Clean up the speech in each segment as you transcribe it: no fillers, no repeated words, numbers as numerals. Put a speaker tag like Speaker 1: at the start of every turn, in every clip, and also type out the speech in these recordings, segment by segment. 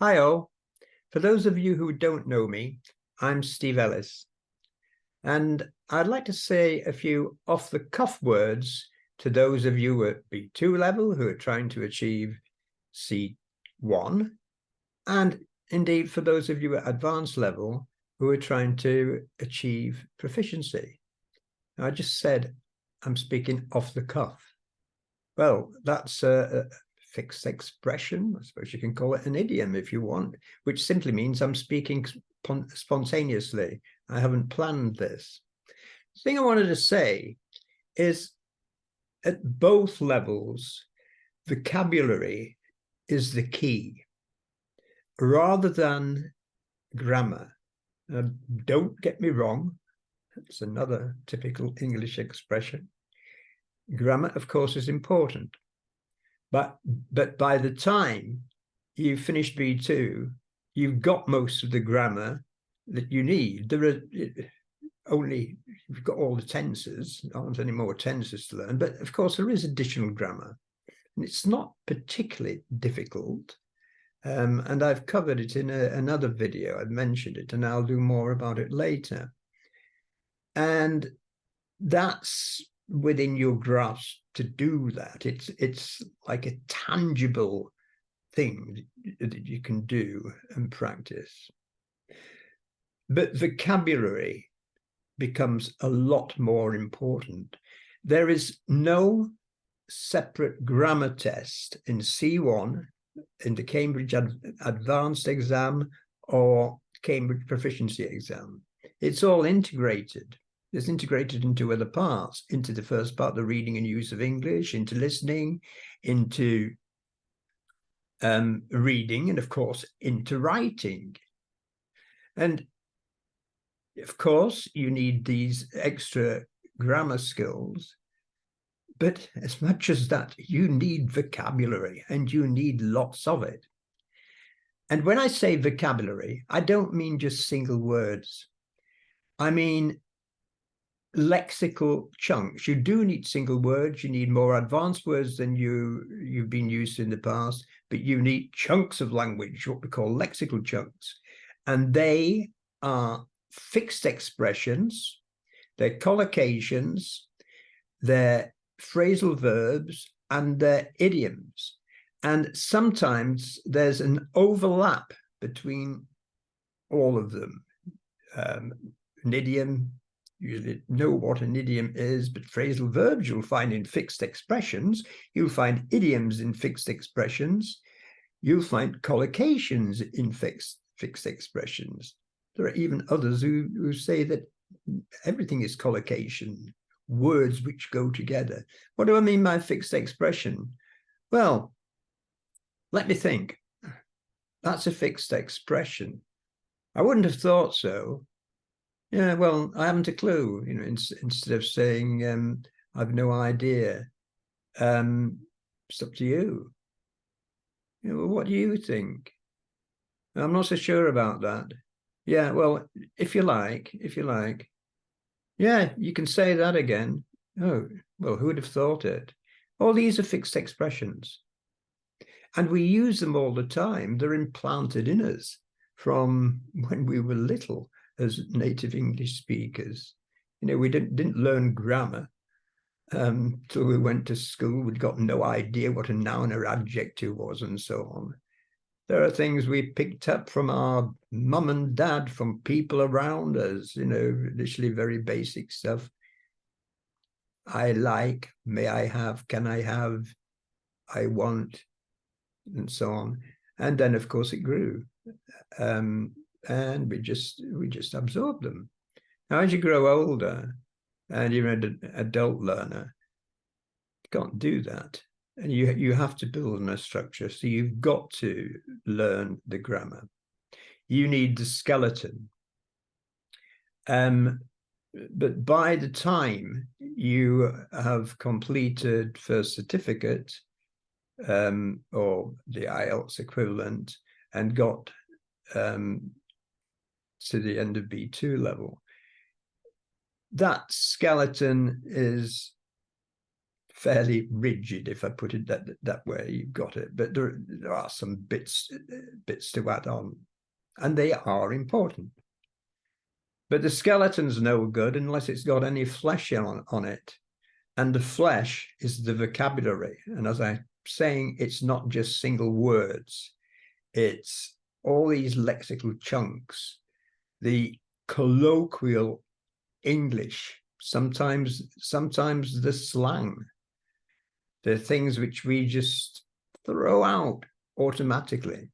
Speaker 1: Hi all. For those of you who don't know me, I'm Steve Ellis, and I'd like to say a few off-the-cuff words to those of you at B2 level who are trying to achieve C1, and indeed for those of you at advanced level who are trying to achieve proficiency. Now, I just said I'm speaking off the cuff. Well, that's a fixed expression. I suppose you can call it an idiom if you want, which simply means I'm speaking spontaneously. I haven't planned this. The thing I wanted to say is at both levels, vocabulary is the key rather than grammar. Don't get me wrong. It's another typical English expression. Grammar, of course, is important. But by the time you've finished B2, you've got most of the grammar that you need. There are only, you've got all the tenses, there aren't any more tenses to learn, but of course there is additional grammar. And it's not particularly difficult. And I've covered it in another video, I've mentioned it, and I'll do more about it later. And that's within your grasp to do that. It's like a tangible thing that you can do and practice. But vocabulary becomes a lot more important. There is no separate grammar test in C1, in the Cambridge Advanced exam or Cambridge Proficiency exam. It's all integrated. It's integrated into other parts, into the first part, the reading and use of English, into listening, into reading, and of course, into writing. And of course, you need these extra grammar skills. But as much as that, you need vocabulary, and you need lots of it. And when I say vocabulary, I don't mean just single words. I mean lexical chunks. You do need single words. You need more advanced words than you've been used in the past, but you need chunks of language, what we call lexical chunks. And they are fixed expressions, they're collocations, they're phrasal verbs, and they're idioms. And sometimes there's an overlap between all of them. An idiom, you know what an idiom is, but phrasal verbs you'll find in fixed expressions. You'll find idioms in fixed expressions. You'll find collocations in fixed expressions. There are even others who say that everything is collocation, words which go together. What do I mean by fixed expression? Well, let me think. That's a fixed expression. I wouldn't have thought so. Yeah, well, I haven't a clue. You know, instead of saying I've no idea, it's up to you. You know, what do you think? I'm not so sure about that. Yeah, well, if you like, yeah, you can say that again. Oh, well, who would have thought it? All these are fixed expressions, and we use them all the time. They're implanted in us from when we were little as native English speakers. You know, we didn't learn grammar till we went to school. We'd got no idea what a noun or adjective was and so on. There are things we picked up from our mum and dad, from people around us, you know, literally very basic stuff. I like, may I have, can I have, I want, and so on. And then, of course, it grew. And we just absorb them. Now, as you grow older and you're an adult learner, you can't do that. And you have to build on a structure. So you've got to learn the grammar. You need the skeleton. But by the time you have completed first certificate or the IELTS equivalent and got to the end of B2 level, that skeleton is fairly rigid, if I put it that way. You've got it, but there are some bits to add on, and they are important. But the skeleton's no good unless it's got any flesh on it, and the flesh is the vocabulary. And as I'm saying, it's not just single words, it's all these lexical chunks, the colloquial English, sometimes the slang, the things which we just throw out automatically.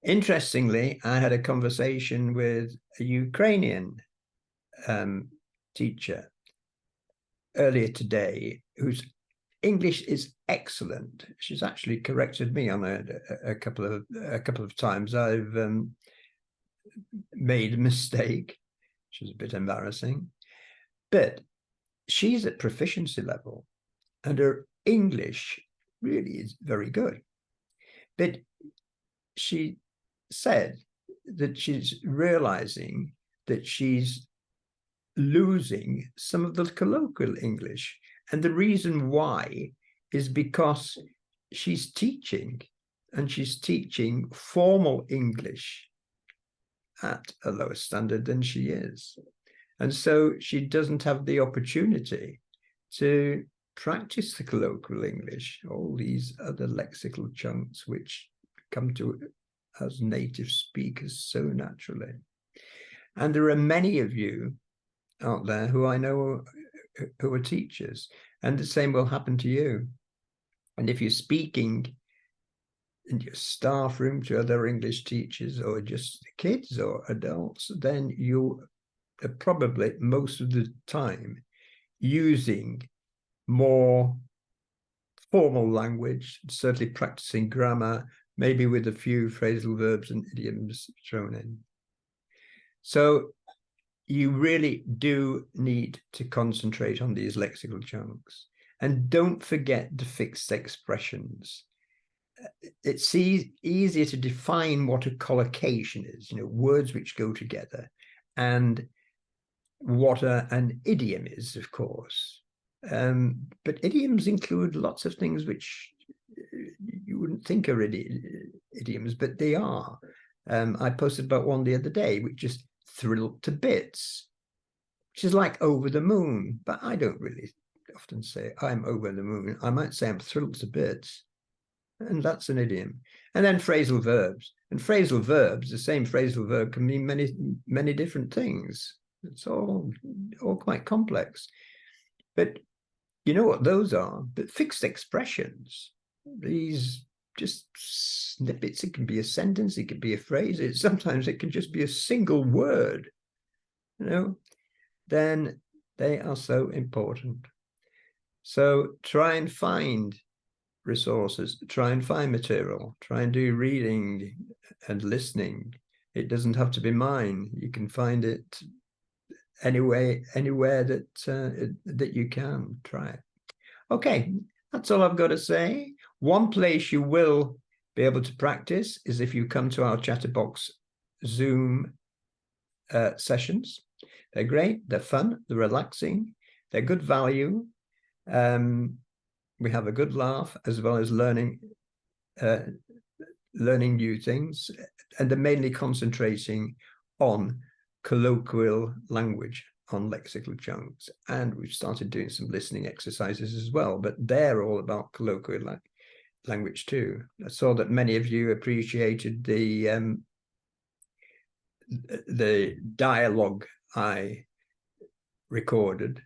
Speaker 1: Interestingly, I had a conversation with a Ukrainian teacher earlier today whose English is excellent. She's actually corrected me on a couple of times. I've made a mistake, which is a bit embarrassing, but she's at proficiency level and her English really is very good. But she said that she's realizing that she's losing some of the colloquial English. And the reason why is because she's teaching, and she's teaching formal English at a lower standard than she is. And so she doesn't have the opportunity to practice the colloquial English, all these other lexical chunks which come to as native speakers so naturally. And there are many of you out there who I know who are teachers, and the same will happen to you. And if you're speaking in your staff room to other English teachers or just kids or adults, then you are probably most of the time using more formal language, certainly practicing grammar, maybe with a few phrasal verbs and idioms thrown in. So you really do need to concentrate on these lexical chunks. And don't forget the fixed expressions. It's easier to define what a collocation is, words which go together, and what an idiom is, of course. But idioms include lots of things which you wouldn't think are idioms, but they are. I posted about one the other day, which just thrilled to bits, which is like over the moon, but I don't really often say I'm over the moon. I might say I'm thrilled to bits, and that's an idiom. And then phrasal verbs. And phrasal verbs, the same phrasal verb can mean many different things. It's all quite complex. But you know what those are? But fixed expressions, these just snippets. It can be a sentence, it can be a phrase, sometimes it can just be a single word, then they are so important. So try and find resources, try and find material, try and do reading and listening. It doesn't have to be mine. You can find it anywhere that you can. Try it. Okay, that's all I've got to say. One place you will be able to practice is if you come to our Chatterbox Zoom sessions. They're great, they're fun, they're relaxing, they're good value. We have a good laugh, as well as learning new things, and they're mainly concentrating on colloquial language, on lexical chunks. And we've started doing some listening exercises as well, but they're all about colloquial language too. I saw that many of you appreciated the dialogue I recorded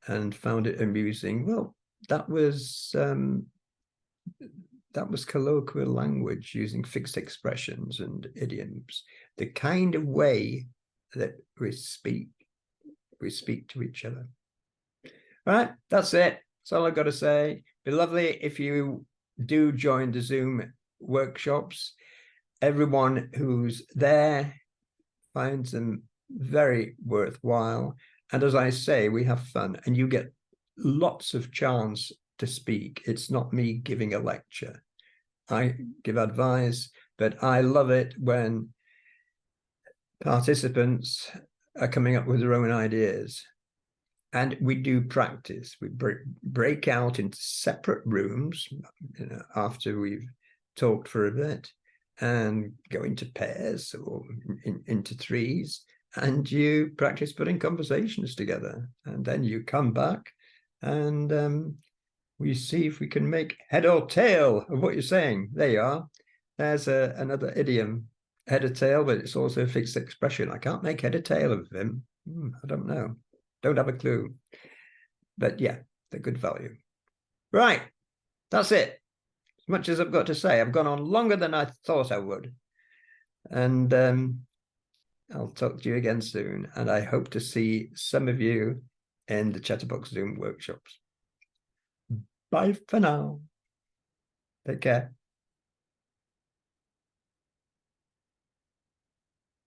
Speaker 1: and found it amusing. Well, that was colloquial language using fixed expressions and idioms, the kind of way that we speak to each other. All right, that's it. That's all I've got to say. It'd be lovely if you do join the Zoom workshops. Everyone who's there finds them very worthwhile. And as I say, we have fun, and you get lots of chance to speak. It's not me giving a lecture. I give advice, but I love it when participants are coming up with their own ideas. And we do practice. We break out into separate rooms, after we've talked for a bit, and go into pairs or into threes, and you practice putting conversations together. And then you come back and we see if we can make head or tail of what you're saying. There you are. There's another idiom, head or tail, but it's also a fixed expression. I can't make head or tail of him. I don't know. Don't have a clue. But yeah, they're good value. Right. That's it. As much as I've got to say. I've gone on longer than I thought I would. And I'll talk to you again soon. And I hope to see some of you in the Chatterbox Zoom workshops. Bye for now. Take care.